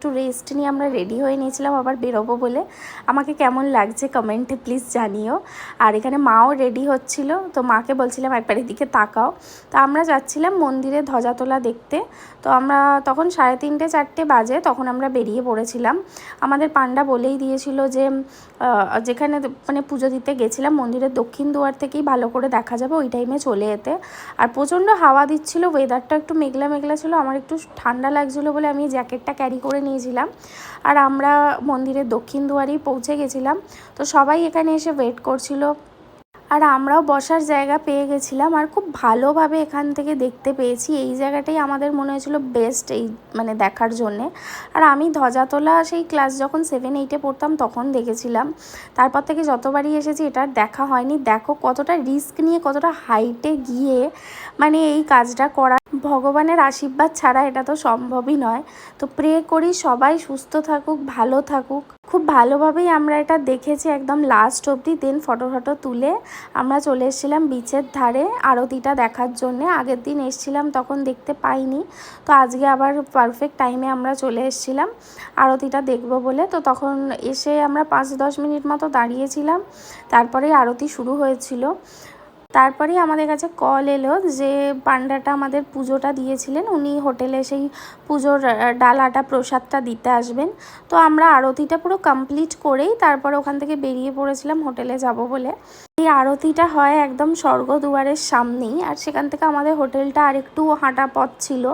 একটু রেস্ট নিয়ে আমরা রেডি হয়ে নিয়েছিলাম আবার বেরোবো বলে। আমাকে কেমন লাগছে কমেন্টে প্লিজ জানিও। আর এখানে মাও রেডি হচ্ছিল, তো মাকে বলছিলাম একবার এদিকে তাকাও। তো আমরা যাচ্ছিলাম মন্দিরে ধ্বজা তোলা দেখতে। তো আমরা তখন 3:30 4টে বাজে, তখন আমরা বেরিয়ে পড়েছিলাম। আমাদের পান্ডা বলেই দিয়েছিল যে যেখানে মানে পুজো দিতে গেছিলাম মন্দিরের দক্ষিণ দুয়ার থেকেই ভালো করে দেখা যাবে, ওই টাইমে চলে যেতে। আর প্রচণ্ড হাওয়া দিচ্ছিল, ওয়েদারটা একটু মেঘলা মেঘলা ছিল। আমার একটু ঠান্ডা লাগছিলো বলে আমি জ্যাকেটটা ক্যারি করে নিয়েছিলাম। আর আমরা মন্দিরের দক্ষিণ দুয়ারেই পৌঁছে গেছিলাম। তো সবাই এখানে এসে ওয়েট করছিল, আর আমরাও বসার জায়গা পেয়ে গেছিলাম। আর খুব ভালোভাবে এখান থেকে দেখতে পেয়েছি। এই জায়গাটাই আমাদের মনে হয়েছিল বেস্ট এই মানে দেখার জন্যে। আর আমি ধ্বজা তোলা সেই ক্লাস যখন 7-8-এ পড়তাম তখন দেখেছিলাম। তারপর থেকে যতবারই এসেছি এটা দেখা হয়নি। দেখো কতটা রিস্ক নিয়ে, কতটা হাইটে গিয়ে মানে এই কাজটা করা, ভগবানের আশীর্বাদ ছাড়া এটা তো সম্ভবই নয়। তো প্রে করি সবাই সুস্থ থাকুক, ভালো থাকুক। খুব ভালোভাবেই আমরা এটা দেখেছি একদম লাস্ট অবধি। দেন ফটো তুলে আমরা চলে এসেছিলাম বিচের ধারে আরতিটা দেখার জন্যে। আগের দিন এসেছিলাম তখন দেখতে পাইনি, তো আজকে আবার পারফেক্ট টাইমে আমরা চলে এসেছিলাম আরতিটা দেখব বলে। তো তখন এসে আমরা 5-10 মিনিট মতো দাঁড়িয়েছিলাম, তারপরেই আরতি শুরু হয়েছিল। তারপরেই আমাদের কাছে কল এলো যে পান্ডাটা আমাদের পুজোটা দিয়েছিলেন, উনি হোটেলে সেই পুজোর ডালাটা প্রসাদটা দিতে আসবেন। তো আমরা আরতিটা পুরো কমপ্লিট করেই তারপরে ওখান থেকে বেরিয়ে পড়েছিলাম হোটেলে যাব বলে। এই আরতিটা হয় একদম স্বর্গদুয়ারের সামনেই, আর সেখান থেকে আমাদের হোটেলটা আর একটু হাঁটা পথ ছিল।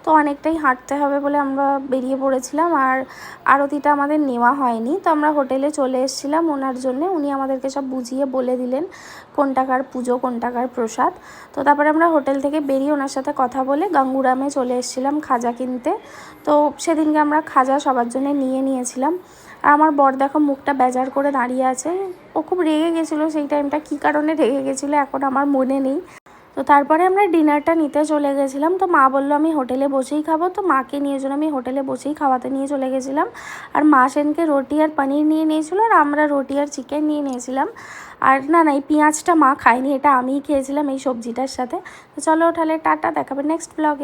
তো অনেকটাই হাঁটতে হবে বলে আমরা বেরিয়ে পড়েছিলাম, আর আরতিটা আমাদের নেওয়া হয়নি। তো আমরা হোটেলে চলে এসেছিলাম ওনার জন্যে। উনি আমাদেরকে সব বুঝিয়ে বলে দিলেন কোন টাকার পুজো, কোন টাকার প্রসাদ। তো তারপরে আমরা হোটেল থেকে বেরিয়ে ওনার সাথে কথা বলে গাঙ্গুরামে চলে এসেছিলাম খাজা কিনতে। তো সেদিনকে আমরা খাজা সবার জন্য নিয়ে নিয়েছিলাম। আর আমার বর দেখো মুখটা বেজার করে দাঁড়িয়ে আছে। ও খুব রেগে গেছিলো সেই টাইমটা, কী কারণে রেগে গেছিলো এখন আমার মনে নেই। তো তারপরে আমরা ডিনারটা নিতে চলে গেছিলাম। তো মা বললো আমি হোটেলে বসেই খাবো, তো মাকে নিয়ে জন্য আমি হোটেলে বসেই খাওয়াতে নিয়ে চলে গেছিলাম। আর মা সেনকে রুটি আর পনির নিয়ে নিয়েছিলো, আর আমরা রুটি আর চিকেন নিয়ে নিয়েছিলাম। আর না এই পেঁয়াজটা মা খায়নি, এটা আমিই খেয়েছিলাম এই সবজিটার সাথে। তো চলো তাহলে টাটা, দেখাবে নেক্সট ব্লগে।